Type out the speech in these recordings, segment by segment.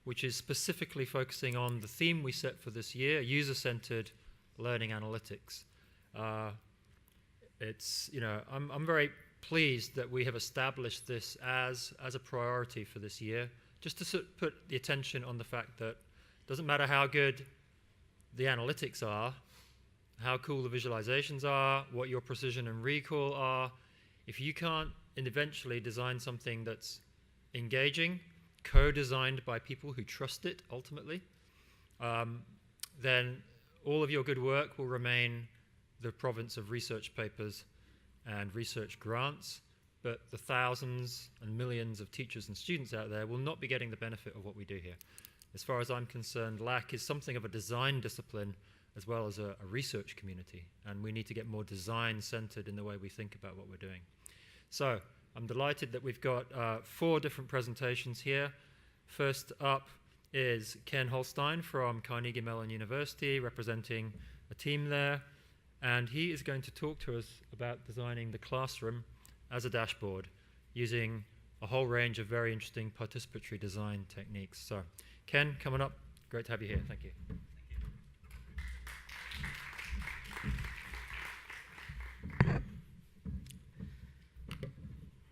which is specifically focusing on the theme we set for this year, user-centered learning analytics. I'm very pleased that we have established this as a priority for this year, just to sort of put the attention on the fact that it doesn't matter how good the analytics are, how cool the visualizations are, what your precision and recall are, if you can't eventually design something that's engaging, co-designed by people who trust it ultimately, then all of your good work will remain the province of research papers and research grants, but the thousands and millions of teachers and students out there will not be getting the benefit of what we do here. As far as I'm concerned, LAK is something of a design discipline as well as a research community, and we need to get more design-centered in the way we think about what we're doing. So I'm delighted that we've got 4 different presentations here. First up is Ken Holstein from Carnegie Mellon University, representing a team there, and he is going to talk to us about designing the classroom as a dashboard using a whole range of very interesting participatory design techniques. So Ken, coming up, great to have you here. Thank you.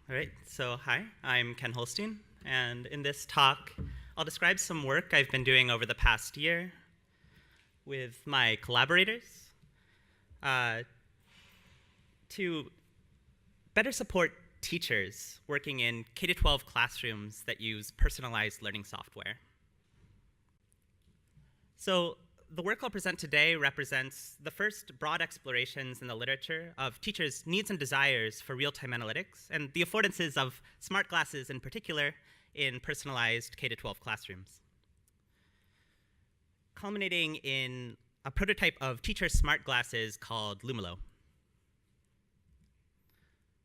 All right, so hi, I'm Ken Holstein, and in this talk, I'll describe some work I've been doing over the past year with my collaborators to better support teachers working in K-12 classrooms that use personalized learning software. So the work I'll present today represents the first broad explorations in the literature of teachers' needs and desires for real-time analytics and the affordances of smart glasses in particular in personalized K-12 classrooms, culminating in a prototype of teacher smart glasses called Lumilo.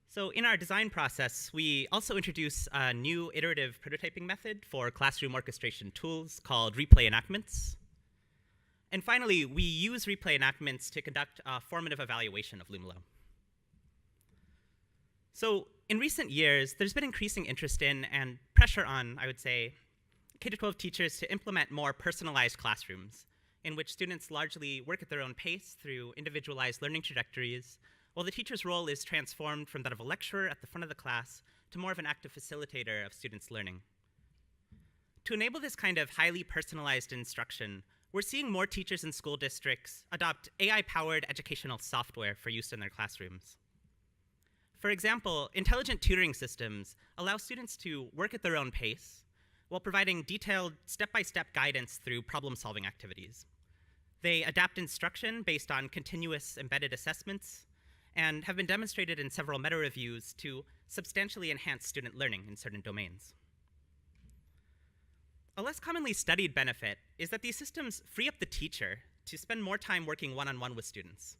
So in our design process, we also introduce a new iterative prototyping method for classroom orchestration tools called replay enactments. And finally, we use replay enactments to conduct a formative evaluation of Lumilo. So in recent years, there's been increasing interest in and pressure on, I would say, K-12 teachers to implement more personalized classrooms in which students largely work at their own pace through individualized learning trajectories, while the teacher's role is transformed from that of a lecturer at the front of the class to more of an active facilitator of students' learning. To enable this kind of highly personalized instruction, we're seeing more teachers in school districts adopt AI-powered educational software for use in their classrooms. For example, intelligent tutoring systems allow students to work at their own pace while providing detailed step-by-step guidance through problem-solving activities. They adapt instruction based on continuous embedded assessments and have been demonstrated in several meta-reviews to substantially enhance student learning in certain domains. A less commonly studied benefit is that these systems free up the teacher to spend more time working one-on-one with students.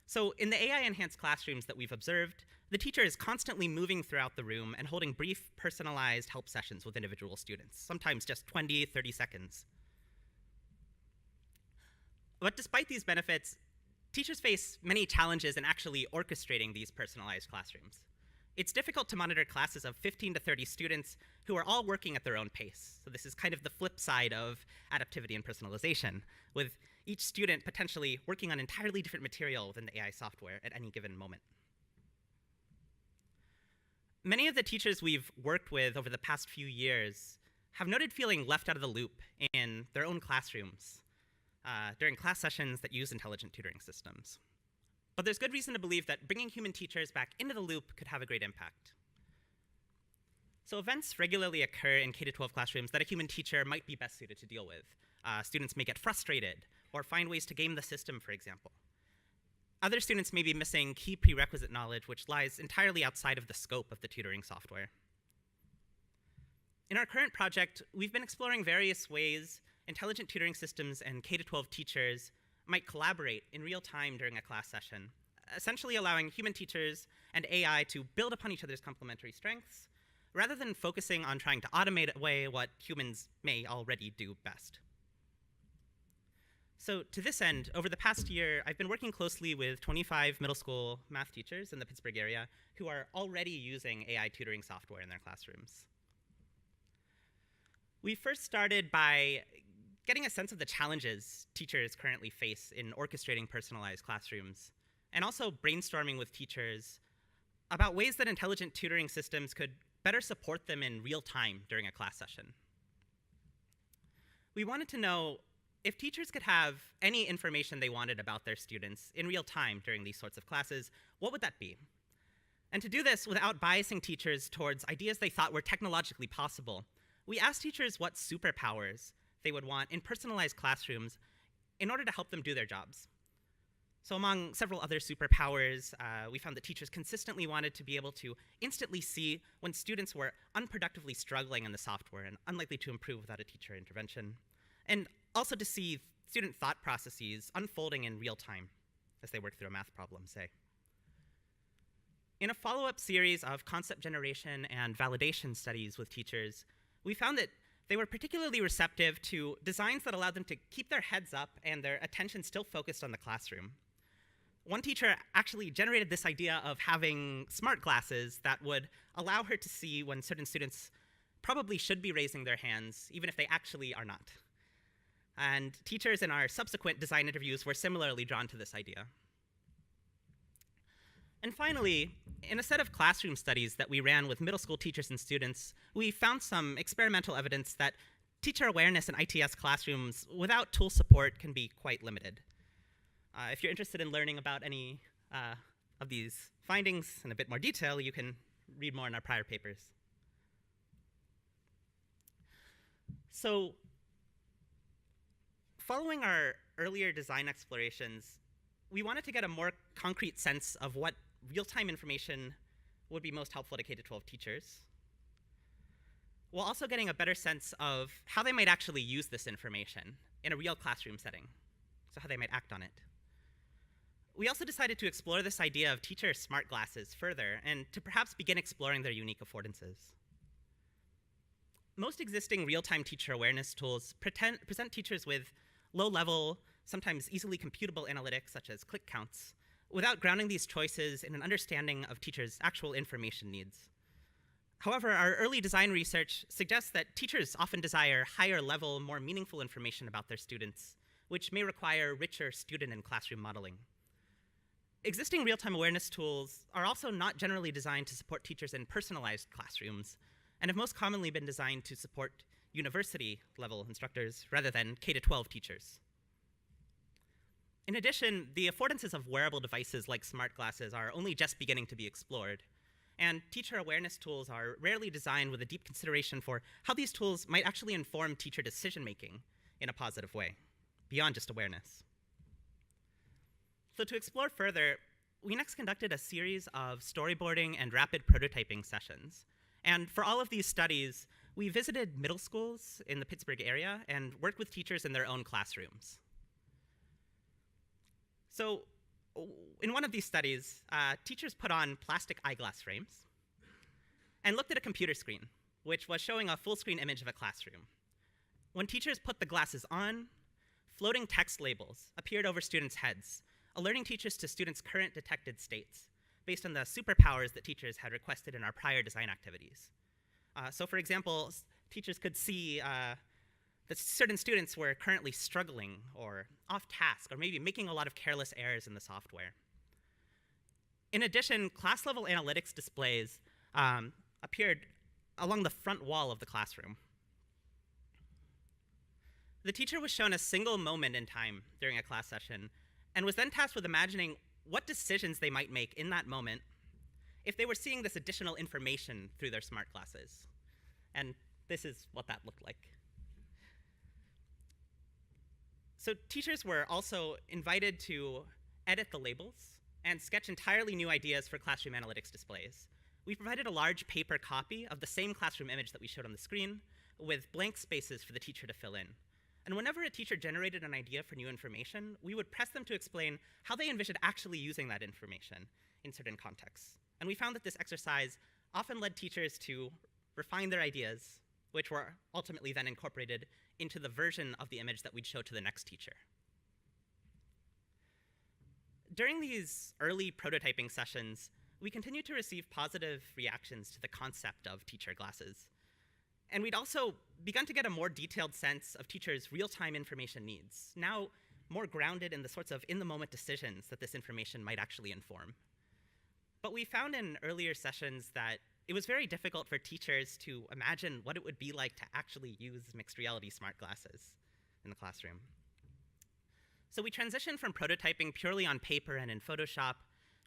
So in the AI-enhanced classrooms that we've observed, the teacher is constantly moving throughout the room and holding brief, personalized help sessions with individual students, sometimes just 20, 30 seconds. But despite these benefits, teachers face many challenges in actually orchestrating these personalized classrooms. It's difficult to monitor classes of 15 to 30 students who are all working at their own pace. So this is kind of the flip side of adaptivity and personalization, with each student potentially working on entirely different material within the AI software at any given moment. Many of the teachers we've worked with over the past few years have noted feeling left out of the loop in their own classrooms during class sessions that use intelligent tutoring systems. But there's good reason to believe that bringing human teachers back into the loop could have a great impact. So events regularly occur in K-12 classrooms that a human teacher might be best suited to deal with. Students may get frustrated or find ways to game the system, for example. Other students may be missing key prerequisite knowledge which lies entirely outside of the scope of the tutoring software. In our current project, we've been exploring various ways intelligent tutoring systems and K-12 teachers might collaborate in real time during a class session, essentially allowing human teachers and AI to build upon each other's complementary strengths, rather than focusing on trying to automate away what humans may already do best. So to this end, over the past year, I've been working closely with 25 middle school math teachers in the Pittsburgh area who are already using AI tutoring software in their classrooms. We first started by getting a sense of the challenges teachers currently face in orchestrating personalized classrooms, and also brainstorming with teachers about ways that intelligent tutoring systems could better support them in real time during a class session. We wanted to know if teachers could have any information they wanted about their students in real time during these sorts of classes, what would that be? And to do this without biasing teachers towards ideas they thought were technologically possible, we asked teachers what superpowers they would want in personalized classrooms in order to help them do their jobs. So among several other superpowers, we found that teachers consistently wanted to be able to instantly see when students were unproductively struggling in the software and unlikely to improve without a teacher intervention, and also to see student thought processes unfolding in real time as they work through a math problem, say. In a follow-up series of concept generation and validation studies with teachers, we found that they were particularly receptive to designs that allowed them to keep their heads up and their attention still focused on the classroom. One teacher actually generated this idea of having smart glasses that would allow her to see when certain students probably should be raising their hands, even if they actually are not. And teachers in our subsequent design interviews were similarly drawn to this idea. And finally, in a set of classroom studies that we ran with middle school teachers and students, we found some experimental evidence that teacher awareness in ITS classrooms without tool support can be quite limited. If you're interested in learning about any of these findings in a bit more detail, you can read more in our prior papers. So, following our earlier design explorations, we wanted to get a more concrete sense of what real-time information would be most helpful to K-12 teachers, while also getting a better sense of how they might actually use this information in a real classroom setting, so how they might act on it. We also decided to explore this idea of teacher smart glasses further and to perhaps begin exploring their unique affordances. Most existing real-time teacher awareness tools present teachers with low-level, sometimes easily computable analytics such as click counts, without grounding these choices in an understanding of teachers' actual information needs. However, our early design research suggests that teachers often desire higher-level, more meaningful information about their students, which may require richer student and classroom modeling. Existing real-time awareness tools are also not generally designed to support teachers in personalized classrooms, and have most commonly been designed to support university-level instructors rather than K-12 teachers. In addition, the affordances of wearable devices like smart glasses are only just beginning to be explored, and teacher awareness tools are rarely designed with a deep consideration for how these tools might actually inform teacher decision-making in a positive way, beyond just awareness. So to explore further, we next conducted a series of storyboarding and rapid prototyping sessions. And for all of these studies, we visited middle schools in the Pittsburgh area and worked with teachers in their own classrooms. So in one of these studies, teachers put on plastic eyeglass frames and looked at a computer screen, which was showing a full screen image of a classroom. When teachers put the glasses on, floating text labels appeared over students' heads, alerting teachers to students' current detected states based on the superpowers that teachers had requested in our prior design activities. So for example, teachers could see that certain students were currently struggling or off task or maybe making a lot of careless errors in the software. In addition, class-level analytics displays appeared along the front wall of the classroom. The teacher was shown a single moment in time during a class session and was then tasked with imagining what decisions they might make in that moment if they were seeing this additional information through their smart glasses. And this is what that looked like. So teachers were also invited to edit the labels and sketch entirely new ideas for classroom analytics displays. We provided a large paper copy of the same classroom image that we showed on the screen with blank spaces for the teacher to fill in. And whenever a teacher generated an idea for new information, we would press them to explain how they envisioned actually using that information in certain contexts. And we found that this exercise often led teachers to refine their ideas, which were ultimately then incorporated into the version of the image that we'd show to the next teacher. During these early prototyping sessions, we continued to receive positive reactions to the concept of teacher glasses. And we'd also begun to get a more detailed sense of teachers' real-time information needs, now more grounded in the sorts of in-the-moment decisions that this information might actually inform. But we found in earlier sessions that it was very difficult for teachers to imagine what it would be like to actually use mixed reality smart glasses in the classroom. So we transitioned from prototyping purely on paper and in Photoshop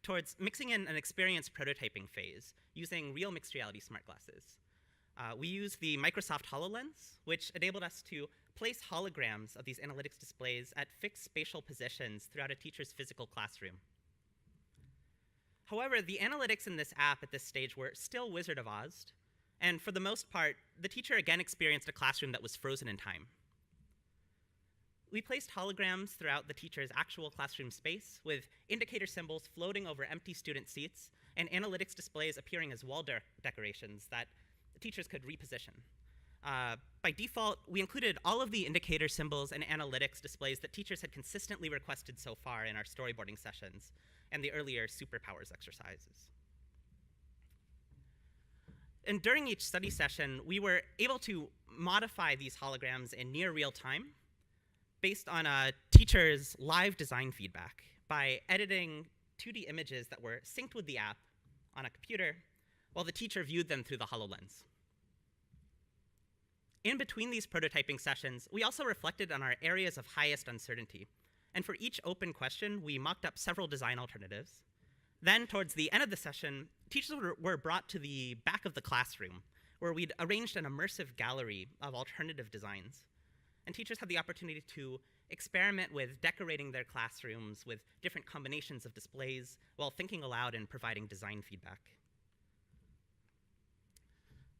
towards mixing in an experience prototyping phase using real mixed reality smart glasses. We used the Microsoft HoloLens, which enabled us to place holograms of these analytics displays at fixed spatial positions throughout a teacher's physical classroom. However, the analytics in this app at this stage were still Wizard of Oz, and for the most part, the teacher again experienced a classroom that was frozen in time. We placed holograms throughout the teacher's actual classroom space, with indicator symbols floating over empty student seats and analytics displays appearing as wall decorations that the teachers could reposition. By default, we included all of the indicator symbols and analytics displays that teachers had consistently requested so far in our storyboarding sessions and the earlier superpowers exercises. And during each study session, we were able to modify these holograms in near real time based on a teacher's live design feedback by editing 2D images that were synced with the app on a computer while the teacher viewed them through the HoloLens. In between these prototyping sessions, we also reflected on our areas of highest uncertainty. And for each open question, we mocked up several design alternatives. Then, towards the end of the session, teachers were brought to the back of the classroom, where we'd arranged an immersive gallery of alternative designs. And teachers had the opportunity to experiment with decorating their classrooms with different combinations of displays while thinking aloud and providing design feedback.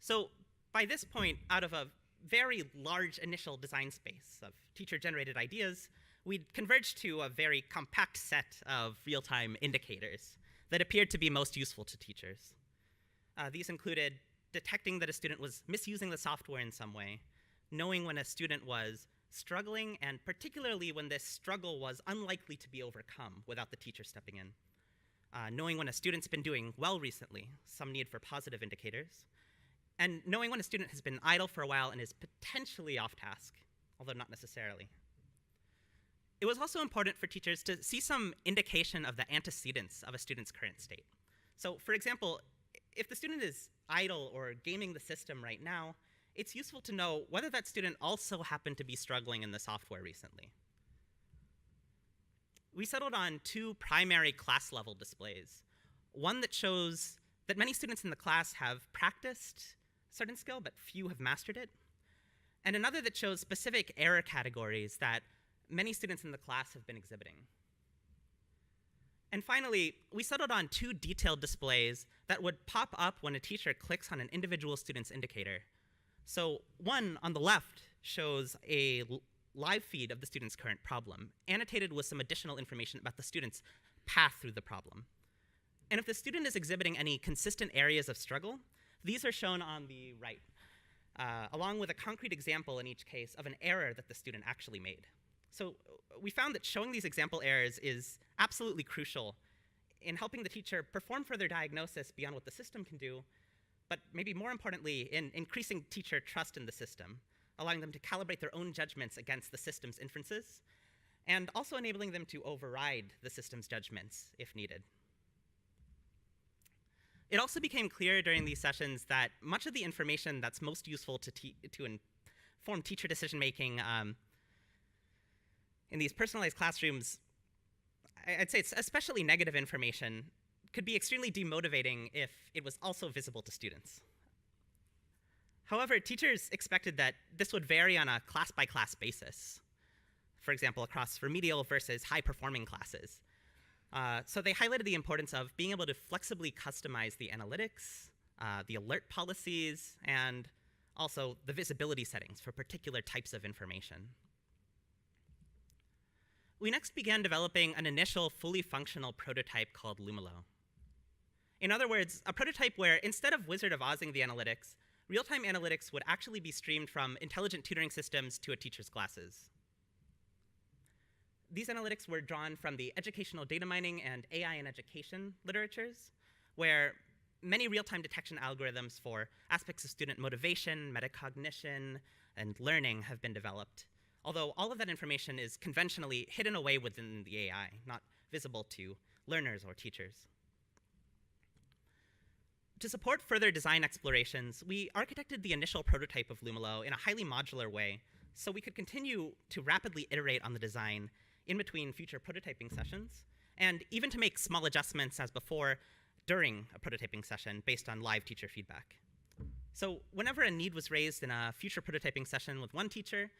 So by this point, out of a very large initial design space of teacher-generated ideas, we'd converged to a very compact set of real-time indicators that appeared to be most useful to teachers. These included detecting that a student was misusing the software in some way, knowing when a student was struggling, and particularly when this struggle was unlikely to be overcome without the teacher stepping in. Knowing when a student's been doing well recently, some need for positive indicators, and knowing when a student has been idle for a while and is potentially off task, although not necessarily. It was also important for teachers to see some indication of the antecedents of a student's current state. So for example, if the student is idle or gaming the system right now, it's useful to know whether that student also happened to be struggling in the software recently. We settled on two primary class-level displays. One that shows that many students in the class have practiced a certain skill, but few have mastered it. And another that shows specific error categories that many students in the class have been exhibiting. And finally, we settled on two detailed displays that would pop up when a teacher clicks on an individual student's indicator. So one on the left shows a live feed of the student's current problem, annotated with some additional information about the student's path through the problem. And if the student is exhibiting any consistent areas of struggle, these are shown on the right, along with a concrete example in each case of an error that the student actually made. So we found that showing these example errors is absolutely crucial in helping the teacher perform further diagnosis beyond what the system can do, but maybe more importantly, in increasing teacher trust in the system, allowing them to calibrate their own judgments against the system's inferences, and also enabling them to override the system's judgments if needed. It also became clear during these sessions that much of the information that's most useful to inform teacher decision-making in these personalized classrooms, I'd say it's especially negative information, could be extremely demotivating if it was also visible to students. However, teachers expected that this would vary on a class-by-class basis, for example, across remedial versus high-performing classes. So they highlighted the importance of being able to flexibly customize the analytics, the alert policies, and also the visibility settings for particular types of information. We next began developing an initial fully functional prototype called Lumilo. In other words, a prototype where instead of Wizard of Ozing the analytics, real-time analytics would actually be streamed from intelligent tutoring systems to a teacher's classes. These analytics were drawn from the educational data mining and AI in education literatures, where many real-time detection algorithms for aspects of student motivation, metacognition, and learning have been developed, although all of that information is conventionally hidden away within the AI, not visible to learners or teachers. To support further design explorations, we architected the initial prototype of Lumilo in a highly modular way, so we could continue to rapidly iterate on the design in between future prototyping sessions, and even to make small adjustments as before during a prototyping session based on live teacher feedback. So whenever a need was raised in a future prototyping session with one teacher,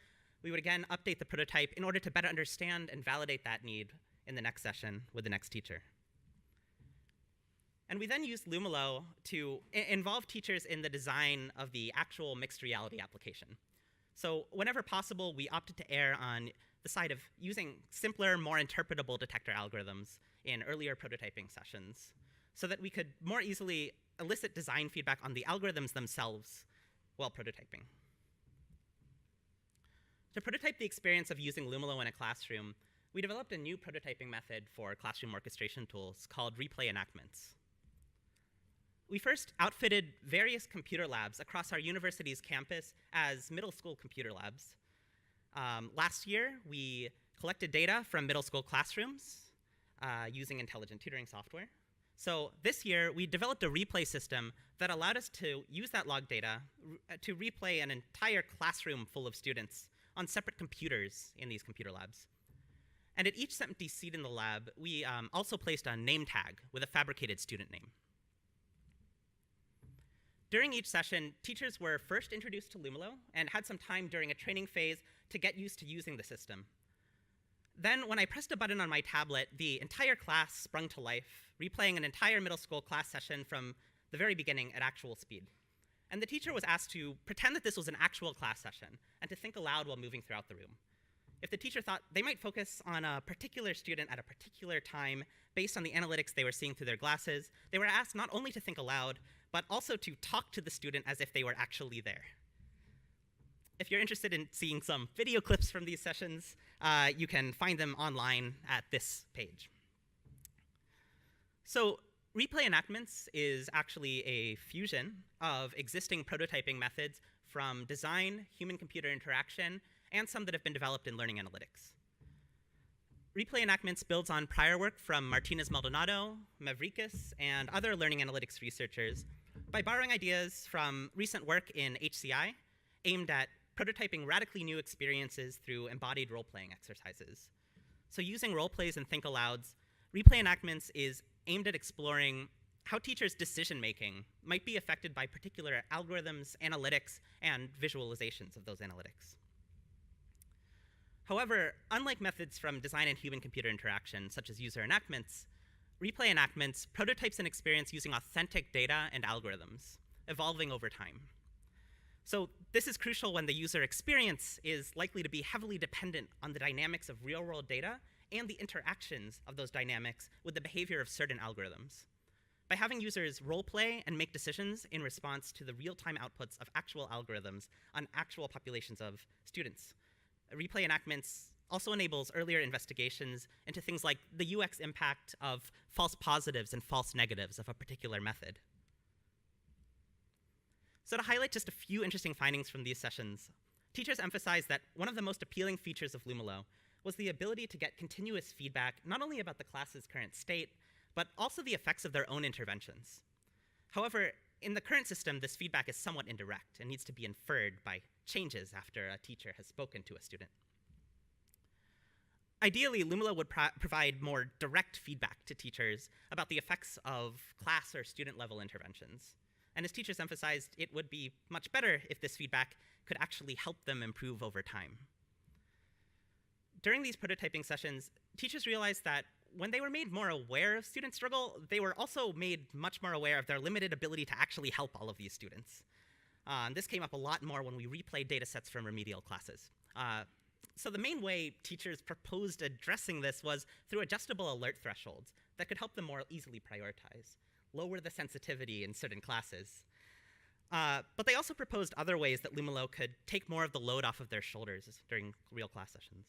we would again update the prototype in order to better understand and validate that need in the next session with the next teacher. And we then used Lumilo to involve teachers in the design of the actual mixed reality application. So whenever possible, we opted to err on the side of using simpler, more interpretable detector algorithms in earlier prototyping sessions so that we could more easily elicit design feedback on the algorithms themselves while prototyping. To prototype the experience of using Lumilo in a classroom, we developed a new prototyping method for classroom orchestration tools called replay enactments. We first outfitted various computer labs across our university's campus as middle school computer labs. Last year, we collected data from middle school classrooms using intelligent tutoring software. So this year, we developed a replay system that allowed us to use that log data to replay an entire classroom full of students on separate computers in these computer labs. And at each empty seat in the lab, we also placed a name tag with a fabricated student name. During each session, teachers were first introduced to Lumilo and had some time during a training phase to get used to using the system. Then, when I pressed a button on my tablet, the entire class sprung to life, replaying an entire middle school class session from the very beginning at actual speed. And the teacher was asked to pretend that this was an actual class session and to think aloud while moving throughout the room. If the teacher thought they might focus on a particular student at a particular time based on the analytics they were seeing through their glasses, they were asked not only to think aloud, but also to talk to the student as if they were actually there. If you're interested in seeing some video clips from these sessions, you can find them online at this page. So replay enactments is actually a fusion of existing prototyping methods from design, human-computer interaction, and some that have been developed in learning analytics. Replay enactments builds on prior work from Martinez-Maldonado, Mavrikis, and other learning analytics researchers by borrowing ideas from recent work in HCI aimed at prototyping radically new experiences through embodied role-playing exercises. So using role-plays and think-alouds, replay enactments is aimed at exploring how teachers' decision-making might be affected by particular algorithms, analytics, and visualizations of those analytics. However, unlike methods from design and human-computer interaction, such as user enactments, replay enactments prototypes an experience using authentic data and algorithms, evolving over time. So this is crucial when the user experience is likely to be heavily dependent on the dynamics of real-world data and the interactions of those dynamics with the behavior of certain algorithms. By having users role-play and make decisions in response to the real-time outputs of actual algorithms on actual populations of students, replay enactments also enables earlier investigations into things like the UX impact of false positives and false negatives of a particular method. So to highlight just a few interesting findings from these sessions, teachers emphasized that one of the most appealing features of Lumilo was the ability to get continuous feedback not only about the class's current state, but also the effects of their own interventions. However, in the current system, this feedback is somewhat indirect and needs to be inferred by changes after a teacher has spoken to a student. Ideally, Lumilo would provide more direct feedback to teachers about the effects of class or student level interventions. And as teachers emphasized, it would be much better if this feedback could actually help them improve over time. During these prototyping sessions, teachers realized that when they were made more aware of student struggle, they were also made much more aware of their limited ability to actually help all of these students. This came up a lot more when we replayed data sets from remedial classes. So the main way teachers proposed addressing this was through adjustable alert thresholds that could help them more easily prioritize, lower the sensitivity in certain classes. But they also proposed other ways that Lumilo could take more of the load off of their shoulders during real class sessions.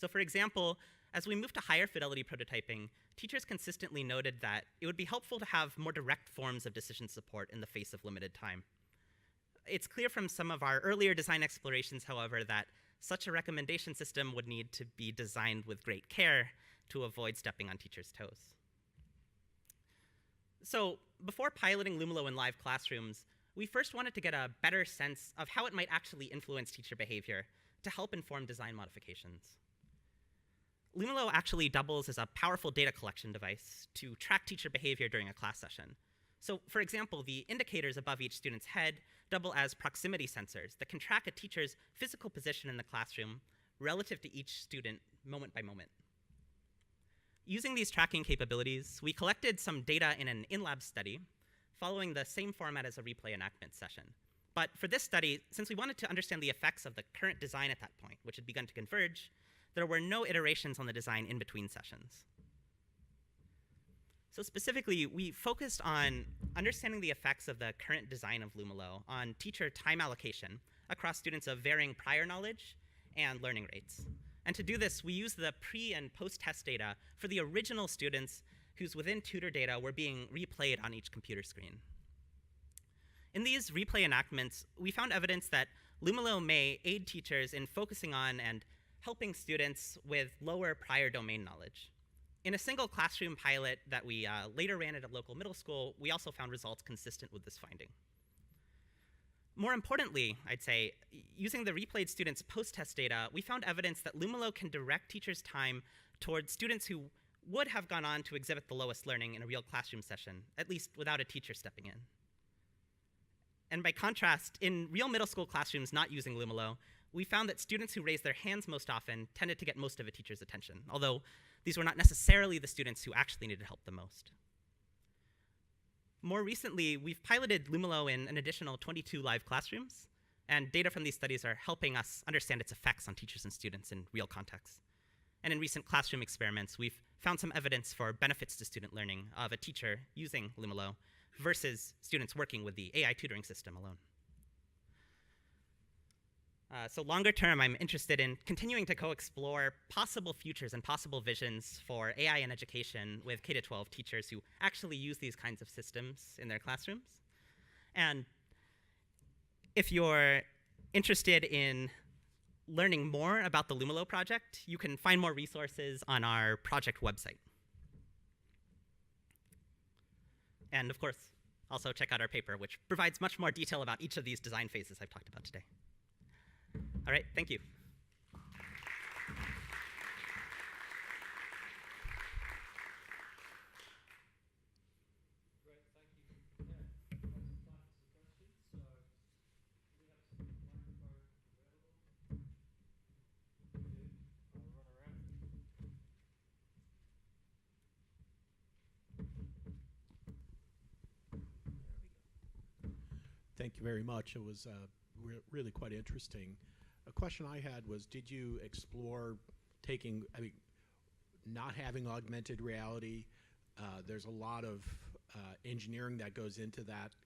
So for example, as we move to higher fidelity prototyping, teachers consistently noted that it would be helpful to have more direct forms of decision support in the face of limited time. It's clear from some of our earlier design explorations, however, that such a recommendation system would need to be designed with great care to avoid stepping on teachers' toes. So before piloting Lumilo in live classrooms, we first wanted to get a better sense of how it might actually influence teacher behavior to help inform design modifications. Lumilo actually doubles as a powerful data collection device to track teacher behavior during a class session. So for example, the indicators above each student's head double as proximity sensors that can track a teacher's physical position in the classroom relative to each student moment by moment. Using these tracking capabilities, we collected some data in an in-lab study following the same format as a replay enactment session. But for this study, since we wanted to understand the effects of the current design at that point, which had begun to converge, there were no iterations on the design in between sessions. So specifically, we focused on understanding the effects of the current design of Lumilo on teacher time allocation across students of varying prior knowledge and learning rates. And to do this, we used the pre and post-test data for the original students whose within tutor data were being replayed on each computer screen. In these replay enactments, we found evidence that Lumilo may aid teachers in focusing on and helping students with lower prior domain knowledge. In a single classroom pilot that we later ran at a local middle school, we also found results consistent with this finding. More importantly, I'd say, using the replayed students' post-test data, we found evidence that Lumilo can direct teachers' time towards students who would have gone on to exhibit the lowest learning in a real classroom session, at least without a teacher stepping in. And by contrast, in real middle school classrooms not using Lumilo, we found that students who raised their hands most often tended to get most of a teacher's attention, although these were not necessarily the students who actually needed help the most. More recently, we've piloted Lumilo in an additional 22 live classrooms, and data from these studies are helping us understand its effects on teachers and students in real contexts. And in recent classroom experiments, we've found some evidence for benefits to student learning of a teacher using Lumilo versus students working with the AI tutoring system alone. So longer term, I'm interested in continuing to co-explore possible futures and possible visions for AI in education with K-12 teachers who actually use these kinds of systems in their classrooms. And if you're interested in learning more about the Lumilo project, you can find more resources on our project website. And of course, also check out our paper, which provides much more detail about each of these design phases I've talked about today. All right, thank you. Great, thank you. Yeah, lots of time for some questions. So, do we have some microphone available? We do. I'll run around. Thank you very much. It was really quite interesting. A question I had was, did you explore taking, not having augmented reality? There's a lot of engineering that goes into that,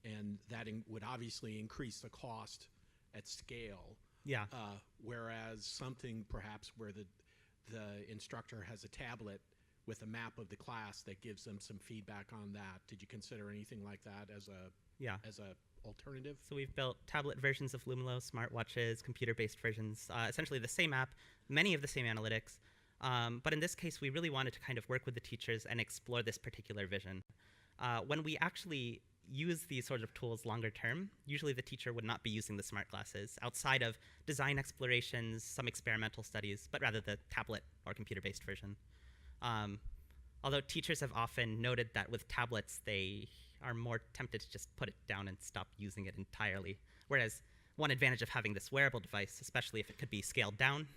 and that would obviously increase the cost at scale. Yeah. Whereas something perhaps where the instructor has a tablet with a map of the class that gives them some feedback on that. Did you consider anything like that as a alternative? So we've built tablet versions of Lumilo, smartwatches, computer-based versions, essentially the same app, many of the same analytics. But in this case, we really wanted to kind of work with the teachers and explore this particular vision. When we actually use these sorts of tools longer term, usually the teacher would not be using the smart glasses outside of design explorations, some experimental studies, but rather the tablet or computer-based version. Although teachers have often noted that with tablets, they are more tempted to just put it down and stop using it entirely. Whereas one advantage of having this wearable device, especially if it could be scaled down,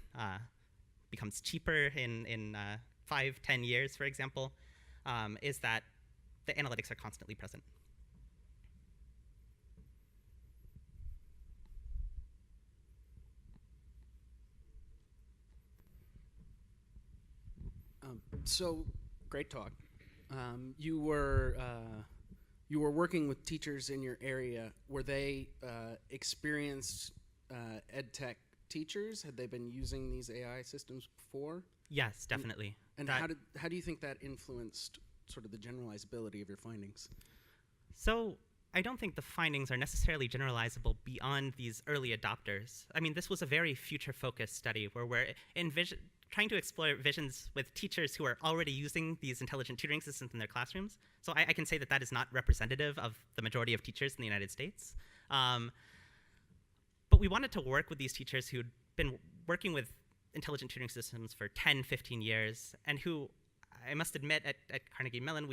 becomes cheaper in 5-10 years, for example, is that the analytics are constantly present. So, great talk. You were working with teachers in your area. Were they experienced ed tech teachers? Had they been using these AI systems before? Yes, definitely. And how do you think that influenced sort of the generalizability of your findings? So I don't think the findings are necessarily generalizable beyond these early adopters. I mean, this was a very future-focused study where we're trying to explore visions with teachers who are already using these intelligent tutoring systems in their classrooms. So I can say that that is not representative of the majority of teachers in the United States. But we wanted to work with these teachers who'd been working with intelligent tutoring systems for 10, 15 years, and who, I must admit, at Carnegie Mellon,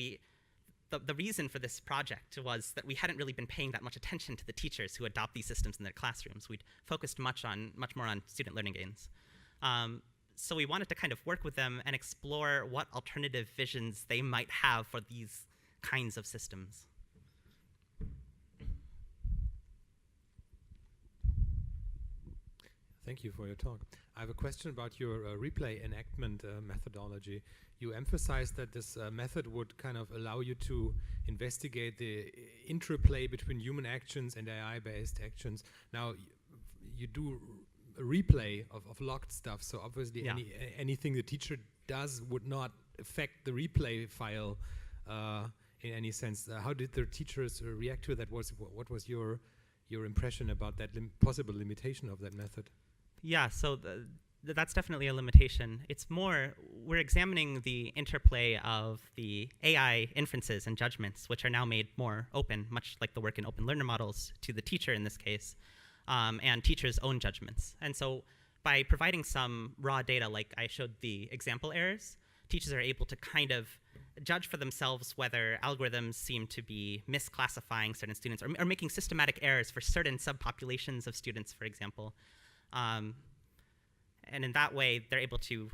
the reason for this project was that we hadn't really been paying that much attention to the teachers who adopt these systems in their classrooms. We'd focused much more on student learning gains. So we wanted to kind of work with them and explore what alternative visions they might have for these kinds of systems. Thank you for your talk. I have a question about your replay enactment methodology. You emphasized that this method would kind of allow you to investigate the interplay between human actions and AI-based actions. Now, you do a replay of logged stuff, so obviously Yeah. anything the teacher does would not affect the replay file in any sense. How did the teachers react to that? What was your impression about that possible limitation of that method? Yeah, so that's definitely a limitation. It's more, we're examining the interplay of the AI inferences and judgments, which are now made more open, much like the work in open learner models, to the teacher in this case, and teachers' own judgments. And so by providing some raw data, like I showed the example errors, teachers are able to kind of judge for themselves whether algorithms seem to be misclassifying certain students or making systematic errors for certain subpopulations of students, for example. And in that way, they're able to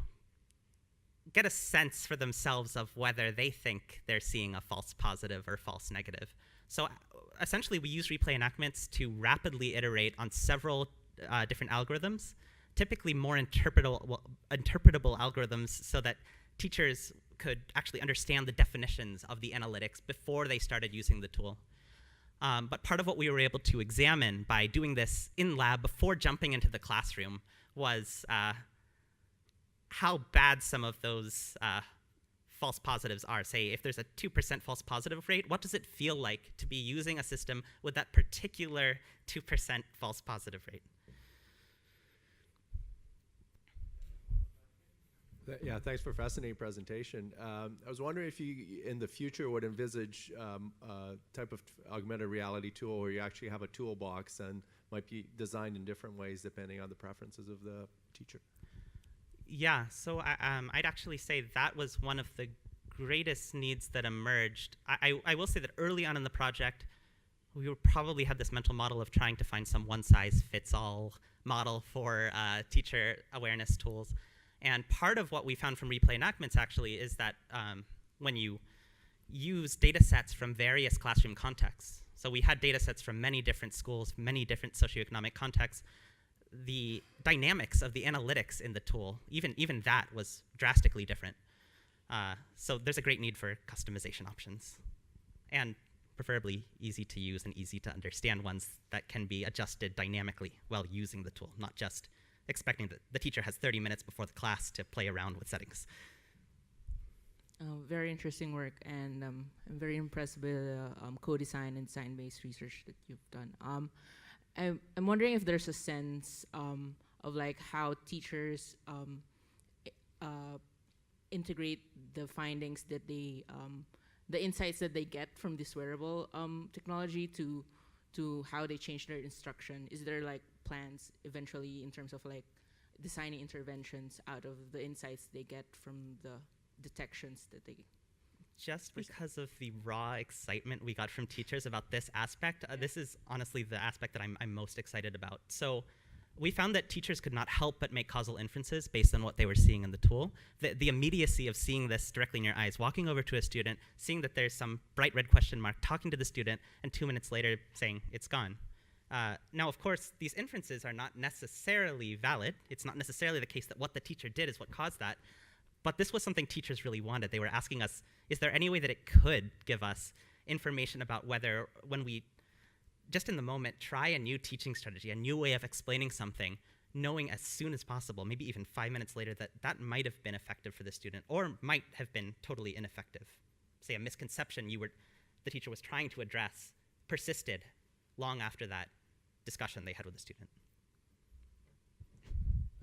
get a sense for themselves of whether they think they're seeing a false positive or false negative. So essentially, we use replay enactments to rapidly iterate on several different algorithms, typically more interpretable algorithms, so that teachers could actually understand the definitions of the analytics before they started using the tool. But part of what we were able to examine by doing this in lab before jumping into the classroom was how bad some of those false positives are. Say, if there's a 2% false positive rate, what does it feel like to be using a system with that particular 2% false positive rate? Yeah, thanks for a fascinating presentation. I was wondering if you, in the future, would envisage a type of augmented reality tool where you actually have a toolbox and might be designed in different ways depending on the preferences of the teacher. Yeah, so I'd actually say that was one of the greatest needs that emerged. I will say that early on in the project, we probably had this mental model of trying to find some one-size-fits-all model for teacher awareness tools. And part of what we found from replay enactments actually is that when you use data sets from various classroom contexts, so we had data sets from many different schools, many different socioeconomic contexts, the dynamics of the analytics in the tool, even that was drastically different. So there's a great need for customization options, and preferably easy to use and easy to understand ones that can be adjusted dynamically while using the tool, not just expecting that the teacher has 30 minutes before the class to play around with settings. Very interesting work, and I'm very impressed with the co-design and design-based research that you've done. I'm wondering if there's a sense of like how teachers integrate the findings that they, the insights that they get from this wearable technology to how they change their instruction. Is there like plans eventually in terms of like designing interventions out of the insights they get from the detections that they Just because of the raw excitement we got from teachers about this aspect, this is honestly the aspect that I'm most excited about. So we found that teachers could not help but make causal inferences based on what they were seeing in the tool. The immediacy of seeing this directly in your eyes, walking over to a student, seeing that there's some bright red question mark, talking to the student, and 2 minutes later saying, it's gone. Now, of course, these inferences are not necessarily valid. It's not necessarily the case that what the teacher did is what caused that. But this was something teachers really wanted. They were asking us, is there any way that it could give us information about whether, when we, just in the moment, try a new teaching strategy, a new way of explaining something, knowing as soon as possible, maybe even 5 minutes later, that that might have been effective for the student or might have been totally ineffective. Say a misconception the teacher was trying to address persisted long after that discussion they had with the student.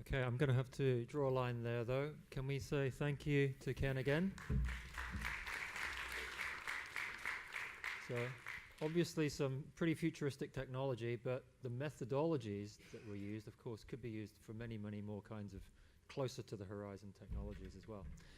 Okay, I'm going to have to draw a line there, though. Can we say thank you to Ken again? So, obviously some pretty futuristic technology, but the methodologies that were used, of course, could be used for many, many more kinds of closer to the horizon technologies as well.